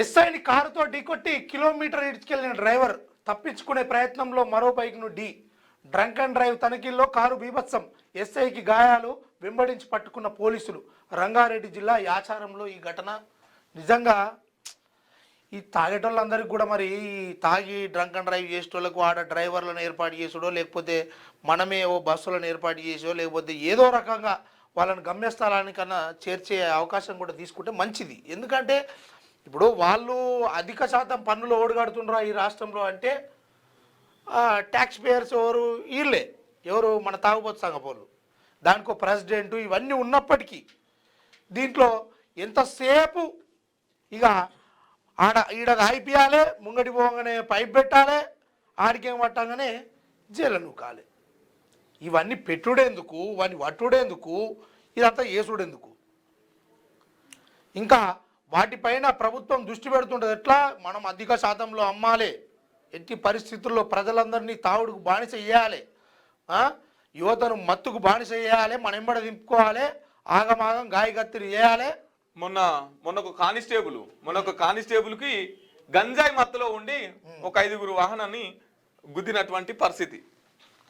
ఎస్ఐని కారుతో ఢీకొట్టి kilometre ఇడ్చుకెళ్లిన driver తప్పించుకునే ప్రయత్నంలో మరో బైక్ను డ్రంక్ అండ్ డ్రైవ్ తనిఖీల్లో కారు బీభత్సం, ఎస్ఐకి గాయాలు, వెంబడించి పట్టుకున్న పోలీసులు. రంగారెడ్డి జిల్లా యాచారంలో ఈ ఘటన. నిజంగా ఈ తాగేటోళ్ళందరికీ కూడా మరి తాగి డ్రంక్ అండ్ డ్రైవ్ చేసేటోళ్ళకు ఆడ డ్రైవర్లను ఏర్పాటు చేసుడో, లేకపోతే మనమే ఓ బస్సులను ఏర్పాటు చేసో, లేకపోతే ఏదో రకంగా వాళ్ళని గమ్యస్థలానికన్నా చేర్చే అవకాశం కూడా తీసుకుంటే మంచిది. ఎందుకంటే ఇప్పుడు వాళ్ళు అధిక శాతం పన్నులు ఓడగడుతుండ్రా ఈ రాష్ట్రంలో అంటే ట్యాక్స్ పేయర్స్ వీళ్ళే ఎవరు మన తాగుబోతు సంఘపోళ్ళు. దానికో ప్రెసిడెంటు ఇవన్నీ ఉన్నప్పటికీ దీంట్లో ఎంతసేపు ఇక ఈడ అయిపోయాలి, ముంగడి పోగానే పైప్ పెట్టాలి, ఆడికేం పట్టగానే జైలు నూకాలి. ఇవన్నీ పెట్టుడేందుకు, వాడిని వట్టుడేందుకు, ఇదంతా చేసుడేందుకు? ఇంకా వాటిపైన ప్రభుత్వం దృష్టి పెడుతుంటుంది. ఎట్లా మనం అధిక శాతంలో అమ్మాలి, ఎట్టి పరిస్థితుల్లో ప్రజలందరినీ తావుడుకు బానిస చేయాలి, యువతను మత్తుకు బానిస చేయాలి, మనం ఎంబడ దింపుకోవాలి, ఆగమాగం గాయగత్తిరి చేయాలి. మొన్న ఒక కానిస్టేబుల్కి గంజాయి మత్తులో ఉండి ఒక 5గురు వాహనాన్ని గుద్దినటువంటి పరిస్థితి.